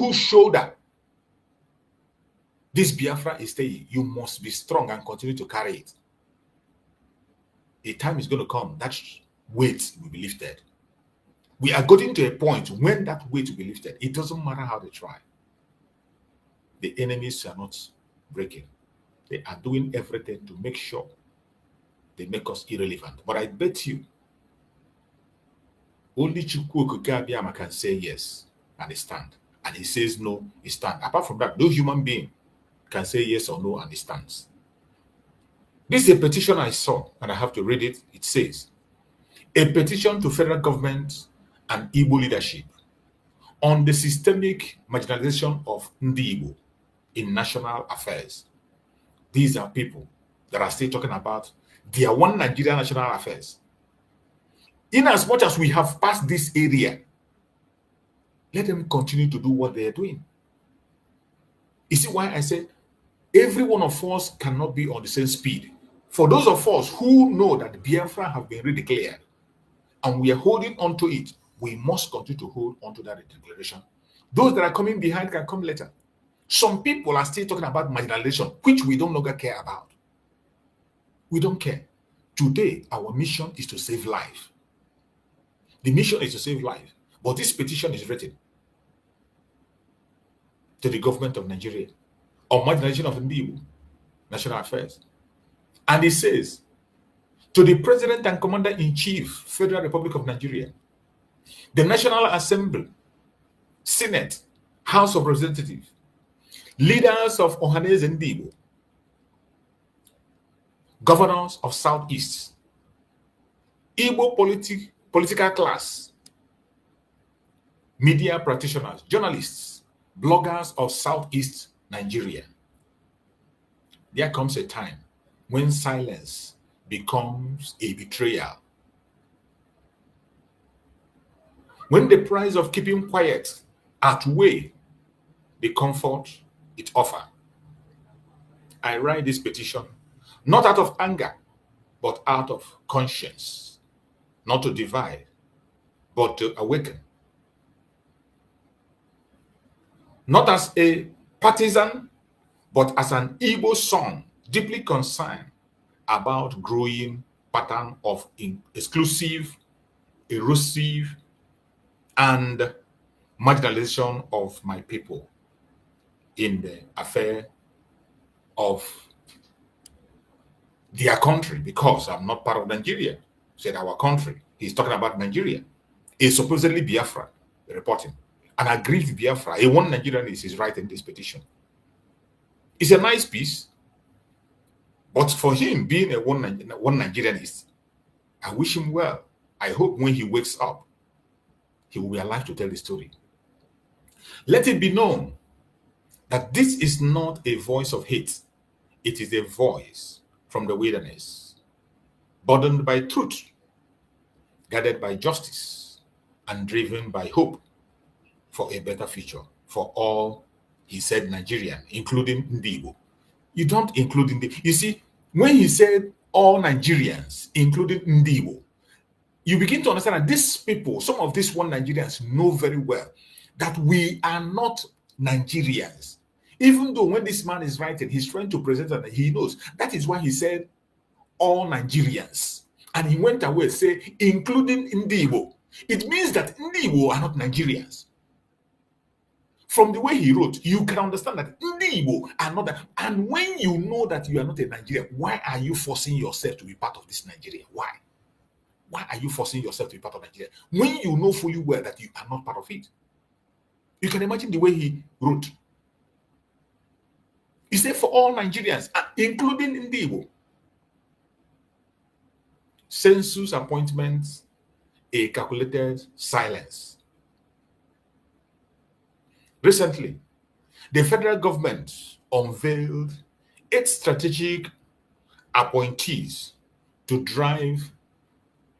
whose shoulder this Biafra is staying, you must be strong and continue to carry it. A time is going to come, that weight will be lifted. We are getting to a point when that weight will be lifted. It doesn't matter how they try. The enemies are not breaking. They are doing everything to make sure they make us irrelevant. But I bet you, only Chukwu Okike Abiyama can say yes and he stand. And he says no, he stand. Apart from that, no human being can say yes or no and he stands. This is a petition I saw, and I have to read it. It says, a petition to federal government and Igbo leadership on the systemic marginalization of Ndi Igbo in national affairs. These are people that are still talking about their one Nigeria national affairs. In as much as we have passed this area, let them continue to do what they are doing. You see why I said every one of us cannot be on the same speed. For those of us who know that Biafra have been redeclared and we are holding on to it, we must continue to hold on to that declaration. Those that are coming behind can come later. Some people are still talking about marginalization, which we don't longer care about. We don't care. Today, our mission is to save life. The mission is to save life. But this petition is written to the government of Nigeria on marginalization of Ndi national affairs. And it says, to the President and Commander-in-Chief, Federal Republic of Nigeria, the National Assembly, Senate, House of Representatives, leaders of Ohanese Ndi, governors of Southeast, Igbo political class, media practitioners, journalists, bloggers of Southeast Nigeria. There comes a time when silence becomes a betrayal. When the price of keeping quiet outweighs the comfort it offers. I write this petition not out of anger, but out of conscience, not to divide, but to awaken. Not as a partisan, but as an Igbo son, deeply concerned about growing pattern of exclusive, erosive, and marginalization of my people in the affair of their country, because I'm not part of Nigeria. Said our country. He's talking about Nigeria. It's supposedly Biafra reporting. And agreed with Biafra. A one Nigerianist is writing this petition. It's a nice piece. But for him being a one Nigerianist, I wish him well. I hope when he wakes up, he will be alive to tell the story. Let it be known that this is not a voice of hate. It is a voice from the wilderness, burdened by truth, guided by justice, and driven by hope for a better future for all, he said, Nigerian, including Ndi. You don't include Ndi. You see, when he said all Nigerians, including Ndi, you begin to understand that these people, some of these one Nigerians know very well that we are not Nigerians. Even though when this man is writing, he's trying to present that he knows. That is why he said all Nigerians. And he went away and said, including Ndi. It means that Ndi are not Nigerians. From the way he wrote, you can understand that Ndi are not that. And when you know that you are not a Nigerian, why are you forcing yourself to be part of this Nigeria? Why? Why are you forcing yourself to be part of Nigeria? When you know fully well that you are not part of it. You can imagine the way he wrote. He said for all Nigerians, including Ndi. Census appointments, a calculated silence. Recently, the federal government unveiled 8 strategic appointees to drive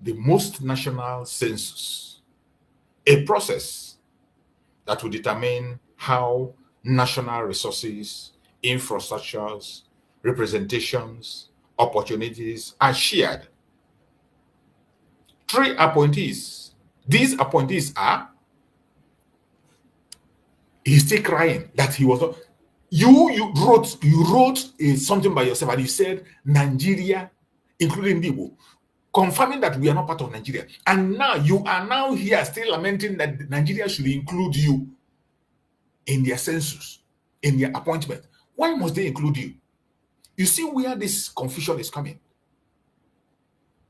the most national census, a process that will determine how national resources, infrastructures, representations, opportunities are shared. 3 appointees. These appointees are He's still crying that he was not. You wrote something by yourself, and you said Nigeria, including Igbo, confirming that we are not part of Nigeria. And now you are now here still lamenting that Nigeria should include you in their census, in their appointment. Why must they include you? You see where this confusion is coming.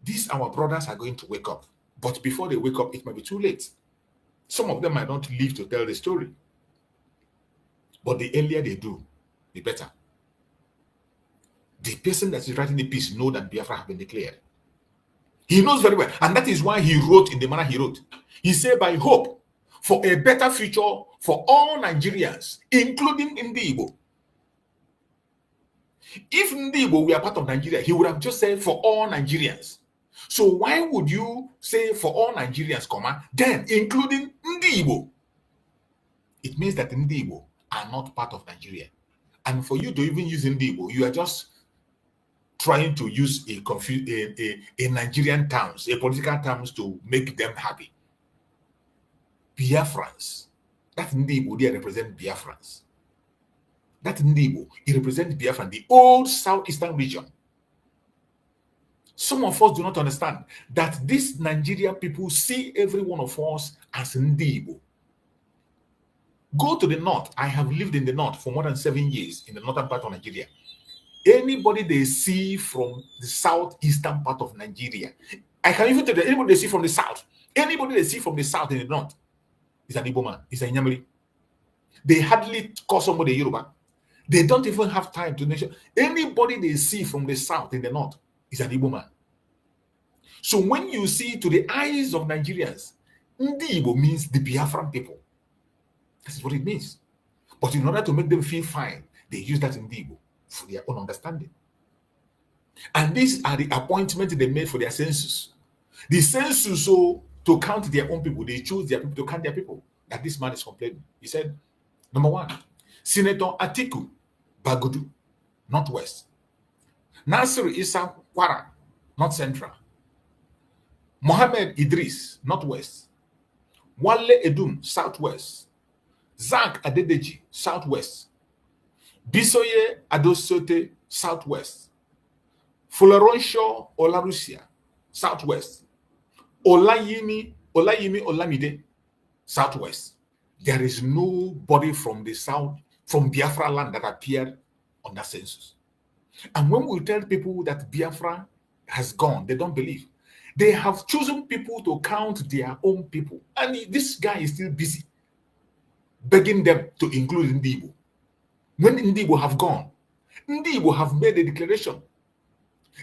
These our brothers are going to wake up, but before they wake up, it might be too late. Some of them might not live to tell the story, but the earlier they do, the better. The person that is writing the piece knows that Biafra have been declared. He knows very well, and that is why he wrote in the manner he wrote. He said, by hope for a better future for all Nigerians, including Igbo. If Igbo were part of Nigeria, he would have just said for all Nigerians. So why would you say for all Nigerians, then including Igbo? It means that Igbo are not part of Nigeria. And for you to even use Igbo, you are just trying to use a Nigerian terms, a political terms to make them happy. Biafrans. That Igbo, they represent Biafrans. That Igbo, it represents Biafra, the old southeastern region. Some of us do not understand that these Nigerian people see every one of us as Igbo. Go to the north. I have lived in the north for more than 7 years in the northern part of Nigeria. Anybody they see from the southeastern part of Nigeria, I can even tell you, anybody they see from the south, anybody they see from the south in the north is an Igbo man, is an Inyamiri. They hardly call somebody Yoruba. They don't even have time to mention. Anybody they see from the south in the north is an Igbo man. So when you see to the eyes of Nigerians, Ndi Igbo means the Biafran people. That's what it means. But in order to make them feel fine, they use that in Igbo for their own understanding. And these are the appointments they made for their census. The census, so to count their own people, they choose their people to count their people. That this man is complaining. He said, number one, Senator Atiku Bagudu, Northwest. Nasir Issa Kwara, North Central. Mohammed Idris, Northwest. Wale Edum, Southwest. Zak Adedeji, Southwest. Bisoye Adosote, Southwest. Fuloronsho Olarusia, Southwest. Olayimi Olamide, Southwest. There is nobody from the south, from Biafra land that appeared on that census. And when we tell people that Biafra has gone, they don't believe. They have chosen people to count their own people. And this guy is still busy begging them to include Ndibo. When Ndibo have gone, Ndibo have made a declaration.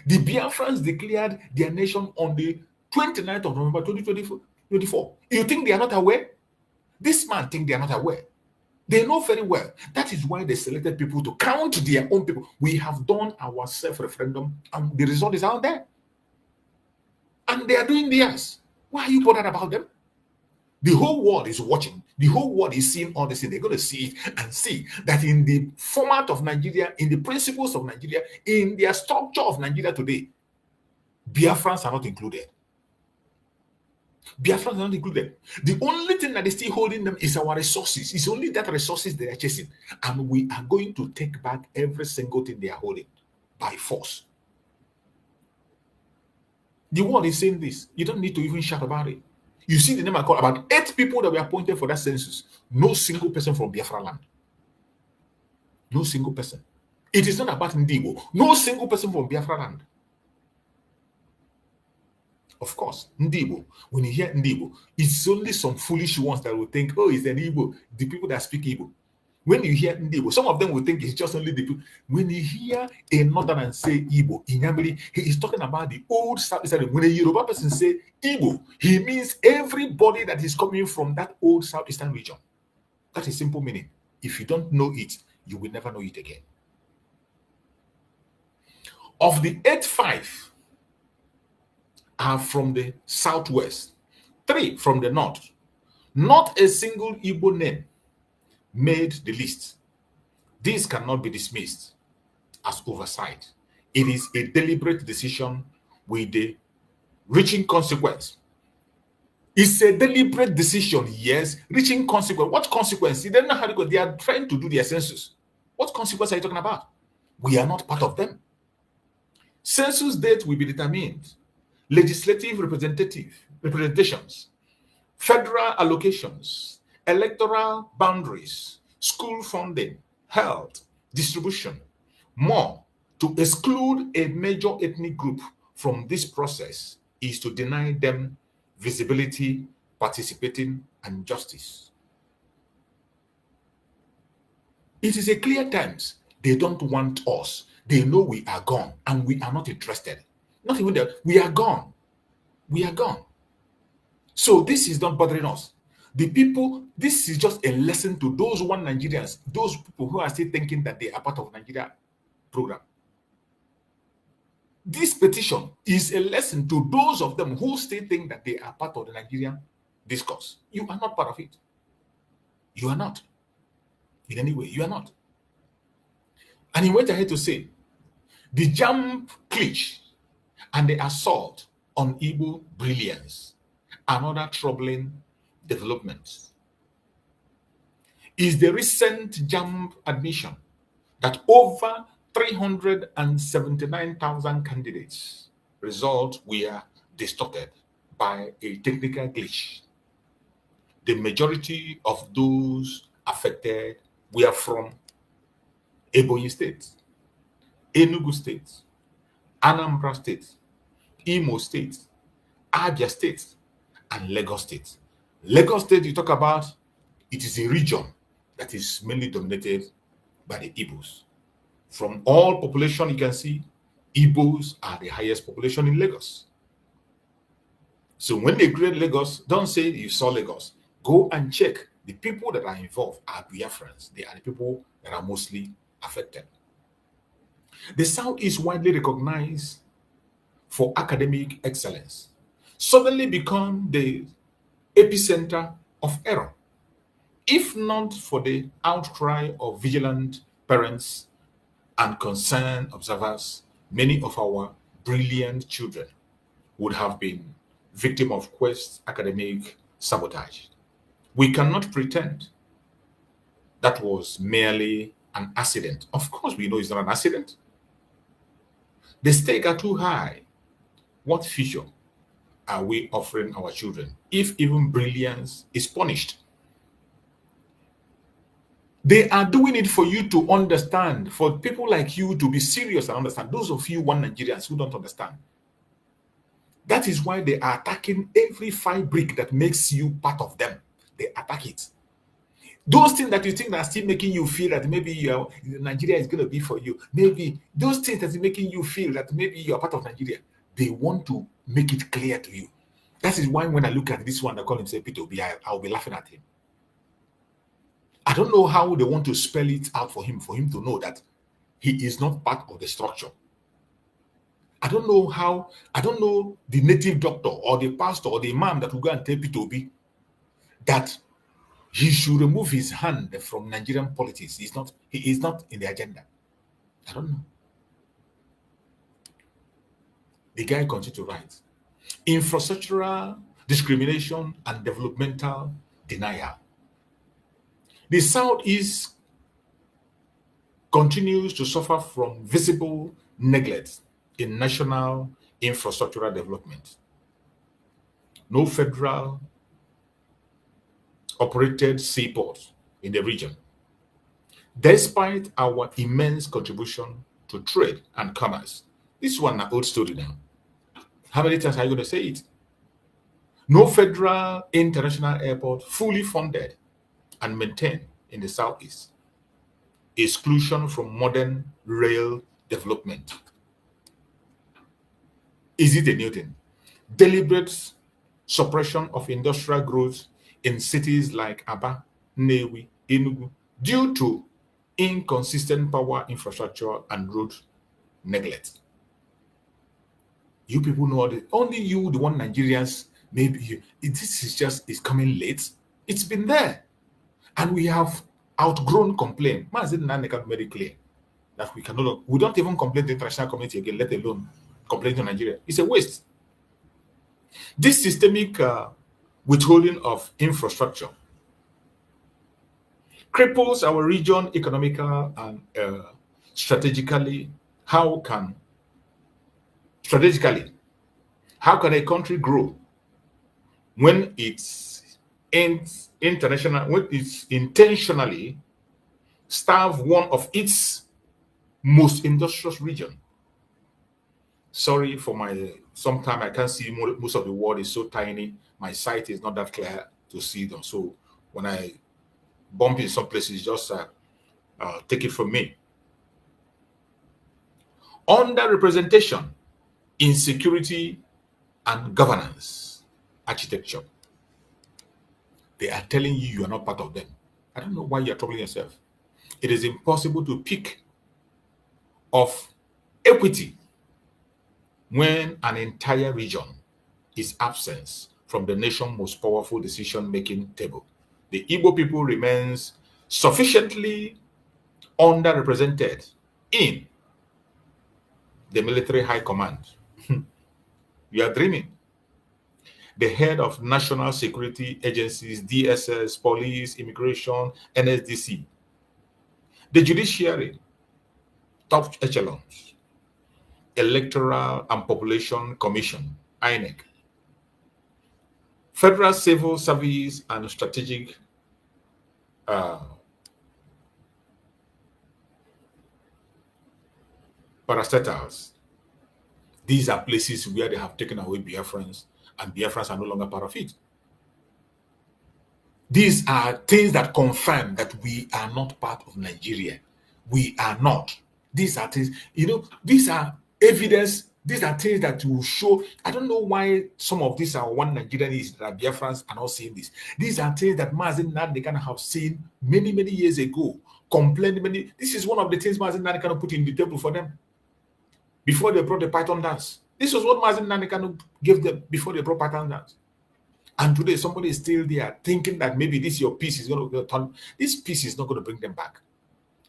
The Biafrans declared their nation on the 29th of November 2024. You think they are not aware? This man thinks they are not aware. They know very well. That is why they selected people to count their own people. We have done our self-referendum and the result is out there. And they are doing theirs. Why are you bothered about them? The whole world is watching. The whole world is seeing all this. They're going to see it and see that in the format of Nigeria, in the principles of Nigeria, in their structure of Nigeria today, Biafrans are not included. Biafrans are not included. The only thing that is still holding them is our resources. It's only that resources they are chasing. And we are going to take back every single thing they are holding by force. The world is saying this. You don't need to even shout about it. You see the name I call about 8 people that were appointed for that census. No single person from Biafra land. No single person. It is not about Ndibo. No single person from Biafra land. Of course, Ndibo. When you hear Ndibo, it's only some foolish ones that will think, oh, it's an Igbo. The people that speak Igbo. When you hear Ndibo, some of them will think it's just only the people. When you hear a northern say Igbo, Inyamiri, he is talking about the old Southeastern. When a Yoruba person say Igbo, he means everybody that is coming from that old Southeastern region. That is simple meaning. If you don't know it, you will never know it again. Of the 5 are from the southwest, 3 from the north. Not a single Igbo name made the list. This cannot be dismissed as oversight. It is a deliberate decision with the reaching consequence. It's a deliberate decision, yes, reaching consequence. What consequence? They don't know how to go. They are trying to do their census. What consequence are you talking about? We are not part of them. Census date will be determined. Legislative representations, federal allocations, electoral boundaries, school funding, health, distribution. More, to exclude a major ethnic group from this process is to deny them visibility, participating, and justice. It is a clear times. They don't want us. They know we are gone and we are not interested. Not even that. We are gone. We are gone. So this is not bothering us. The people, this is just a lesson to those one Nigerians, those people who are still thinking that they are part of Nigeria program. This petition is a lesson to those of them who still think that they are part of the Nigerian discourse. You are not part of it. You are not. In any way, you are not. And he went ahead to say, the jump glitch and the assault on Igbo brilliance, another troubling development, is the recent jump admission that over 379,000 candidates' results were distorted by a technical glitch. The majority of those affected were from Ebonyi State, Enugu State, Anambra State, Imo State, Abia State, and Lagos State. Lagos State, you talk about, it is a region that is mainly dominated by the Igbos. From all population, you can see Igbos are the highest population in Lagos. So when they create Lagos, don't say you saw Lagos. Go and check. The people that are involved are Biafrans. They are the people that are mostly affected. The South is widely recognized for academic excellence, suddenly become the epicenter of error. If not for the outcry of vigilant parents and concerned observers, many of our brilliant children would have been victim of quest academic sabotage. We cannot pretend that was merely an accident. Of course, we know it's not an accident. The stakes are too high. What future are we offering our children if even brilliance is punished? They are doing it for you to understand, for people like you to be serious and understand. Those of you one Nigerians who don't understand. That is why they are attacking every fabric that makes you part of them. They attack it. Those things that you think are still making you feel that maybe Nigeria is going to be for you, maybe those things that are making you feel that maybe you're part of Nigeria, they want to make it clear to you. That is why when I look at this one that call himself Peter Obi, I'll be laughing at him. I don't know how they want to spell it out for him to know that he is not part of the structure. I don't know the native doctor or the pastor or the imam that will go and tell Peter Obi that he should remove his hand from Nigerian politics. He is not in the agenda. I don't know. The guy continued to write, infrastructural discrimination and developmental denial. The Southeast continues to suffer from visible neglect in national infrastructural development. No federal operated seaport in the region. Despite our immense contribution to trade and commerce. This one an old story now. How many times are you going to say it? No federal international airport fully funded and maintained in the Southeast. Exclusion from modern rail development. Is it a new thing? Deliberate suppression of industrial growth in cities like Aba, Nnewi, Enugu, due to inconsistent power infrastructure and road neglect. You people know only you, the one Nigerians, maybe this is it's coming late. It's been there. And we have outgrown complaint. Very clear that we don't even complain to the international community again, let alone complain to Nigeria. It's a waste. This systemic withholding of infrastructure, cripples our region economical and strategically. Strategically, how can a country grow when it's international, when it's intentionally starve one of its most industrious region? Sorry for my, sometimes I can't see most of the word is so tiny. My sight is not that clear to see them. So when I bump in some places, just take it from me. Underrepresentation, insecurity, and governance architecture. They are telling you you are not part of them. I don't know why you are troubling yourself. It is impossible to pick of equity when an entire region is absent from the nation's most powerful decision-making table. The Igbo people remains sufficiently underrepresented in the military high command. You are dreaming. The head of national security agencies, DSS, police, immigration, NSDC, the judiciary, top echelons, electoral and population commission, INEC, federal civil service and strategic parastatals. These are places where they have taken away Biafrans, and Biafrans are no longer part of it. These are things that confirm that we are not part of Nigeria. We are not. These are things, these are evidence. These are things that will show. I don't know why some of these are one Nigerians that are Biafrans are not seeing this. These are things that Mazen Nandekana have seen many, many years ago. Complained. This is one of the things Mazen Nandekana put in the table for them before they brought the Python dance. This was what Mazen Nandekana gave them before they brought Python dance. And today somebody is still there thinking that maybe this your piece is going to turn. This piece is not going to bring them back.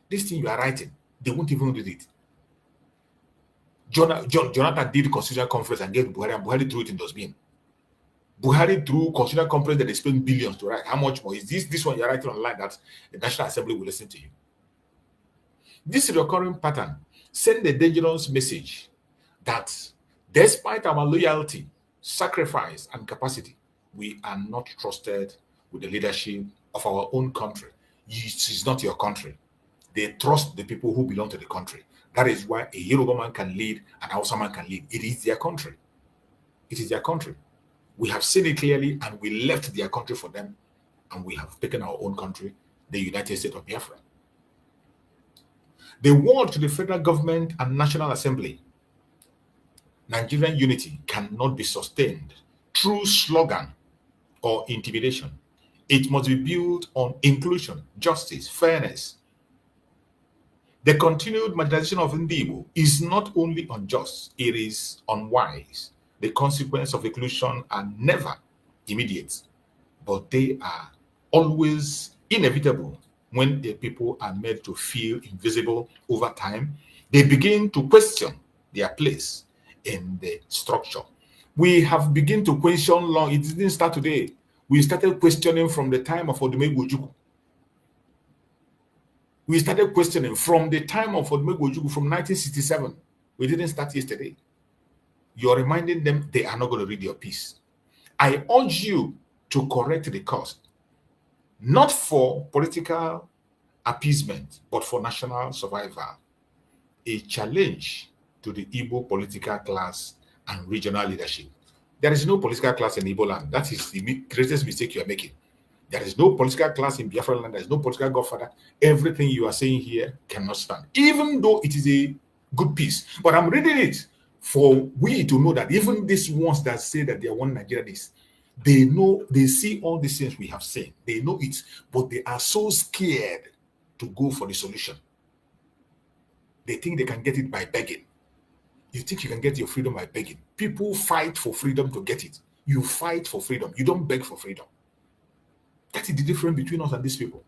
This thing you are writing, they won't even read it. Jonathan did constitutional conference and gave Buhari, and Buhari threw it in dustbin. Buhari threw constitutional conference that they spent billions to write. How much more is this one you're writing online that the National Assembly will listen to you? This recurring pattern send a dangerous message that despite our loyalty, sacrifice, and capacity, we are not trusted with the leadership of our own country. It is not your country. They trust the people who belong to the country. That is why a Yoruba man can lead, an Hausa man can lead. It is their country. It is their country. We have seen it clearly, and we left their country for them, and we have taken our own country, the United States of Biafra. The word to the federal government and National Assembly, Nigerian unity cannot be sustained through slogan or intimidation. It must be built on inclusion, justice, fairness. The continued marginalization of Ndibo is not only unjust, it is unwise. The consequences of inclusion are never immediate, but they are always inevitable. When the people are made to feel invisible over time, they begin to question their place in the structure. We have begun to question long. It didn't start today. We started questioning from the time of Odumegwu Ojukwu. We started questioning from the time of Odumegwu Ojukwu from 1967. We didn't start yesterday. You're reminding them they are not going to read your piece. I urge you to correct the course, not for political appeasement, but for national survival. A challenge to the Igbo political class and regional leadership. There is no political class in Igbo land. That is the greatest mistake you are making. There is no political class in Biafra land. There is no political godfather. Everything you are saying here cannot stand, even though it is a good piece. But I'm reading it for we to know that even these ones that say that they are one Nigerians, they know, they see all these things we have seen. They know it, but they are so scared to go for the solution. They think they can get it by begging. You think you can get your freedom by begging. People fight for freedom to get it. You fight for freedom. You don't beg for freedom. That is the difference between us and these people.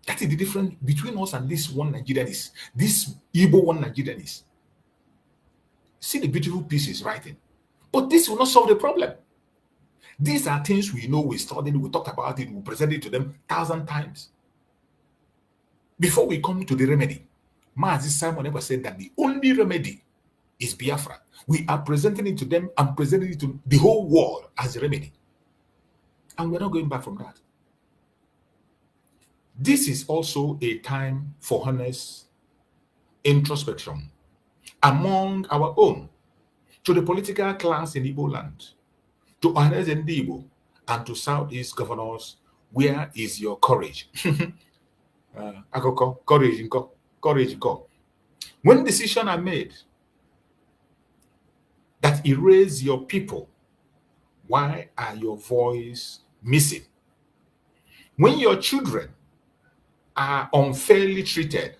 That is the difference between us and this one Nigerianist. This Igbo one Nigerianist. See the beautiful pieces writing. But this will not solve the problem. These are things we know, we studied, we talked about it, we presented it to them 1,000 times. Before we come to the remedy, Mazi Simon ever said that the only remedy is Biafra. We are presenting it to them and presenting it to the whole world as a remedy. And we're not going back from that. This is also a time for honest introspection among our own, to the political class in Igbo land, to Ohanes and Igbo, and to Southeast governors. Where is your courage? Courage. When decisions are made that erase your people, why are your voice missing? When your children are unfairly treated,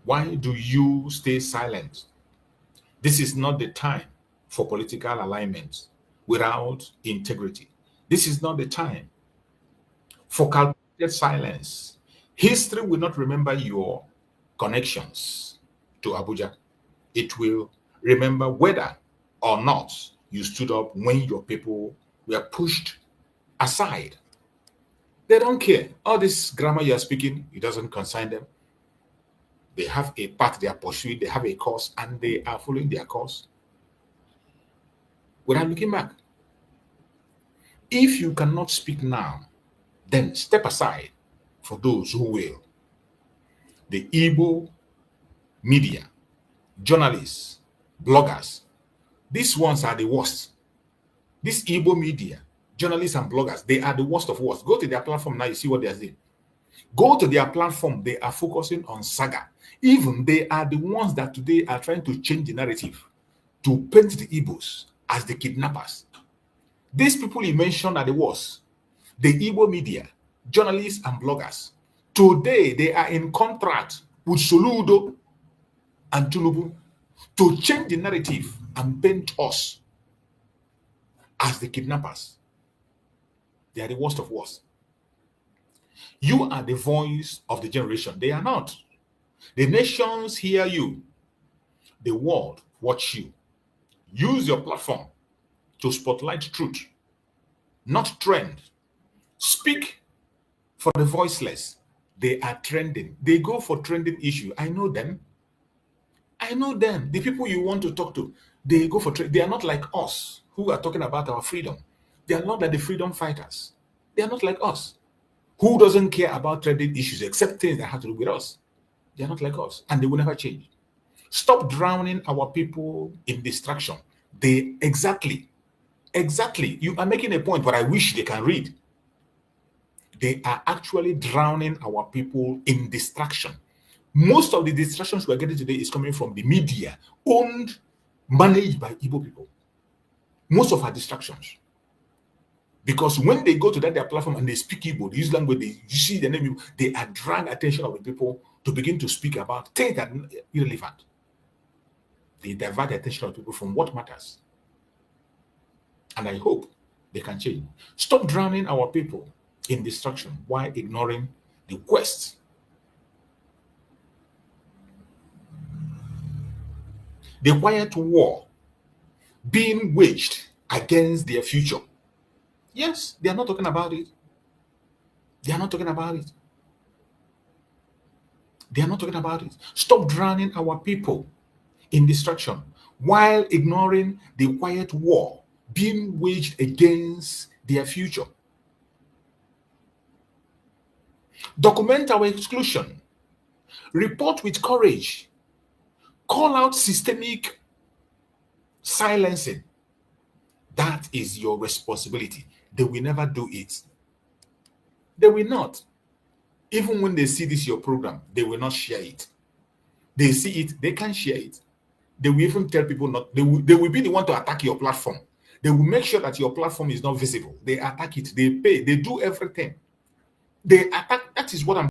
why do you stay silent? This is not the time for political alignment without integrity. This is not the time for calculated silence. History will not remember your connections to Abuja. It will remember whether or not you stood up when your people were pushed aside. They don't care. All this grammar you are speaking, it doesn't concern them. They have a path they are pursuing, they have a course, and they are following their course without looking back. If you cannot speak now, then step aside for those who will. The Igbo media, journalists, bloggers, these ones are the worst. These Igbo media, journalists and bloggers, they are the worst of worst. Go to their platform now, you see what they are doing. Go to their platform, they are focusing on saga. Even they are the ones that today are trying to change the narrative to paint the Igbos as the kidnappers. These people you mentioned are the worst. The Igbo media, journalists and bloggers. Today, they are in contract with Soludo and Tinubu to change the narrative and paint us as the kidnappers. They are the worst of worst. You are the voice of the generation. They are not. The nations hear you. The world watch you. Use your platform to spotlight truth, not trend. Speak for the voiceless. They are trending. They go for trending issue. I know them. I know them. The people you want to talk to, they go for trend. They are not like us who are talking about our freedom. They are not like the freedom fighters. They are not like us who doesn't care about trending issues except things that have to do with us. They are not like us, and they will never change. Stop drowning our people in distraction. They exactly. You are making a point, but I wish they can read. They are actually drowning our people in distraction. Most of the distractions we're getting today is coming from the media, owned, managed by Igbo people. Most of our distractions. Because when they go to their platform and they speak Igbo, they use language, you see the name, they are drawing attention of the people to begin to speak about things that are irrelevant. They divert the attention of people from what matters. And I hope they can change. Stop drowning our people in distraction while ignoring the quest. The quiet war being waged against their future. Yes, they are not talking about it. They are not talking about it. They are not talking about it. Stop drowning our people in distraction while ignoring the quiet war being waged against their future. Document our exclusion. Report with courage. Call out systemic silencing. That is your responsibility. They will never do it. They will not. Even when they see this your program, they will not share it. They see it, they can't share it. They will even tell people not. They will be the one to attack your platform. They will make sure that your platform is not visible. They attack it. They pay. They do everything. They attack. That is what I'm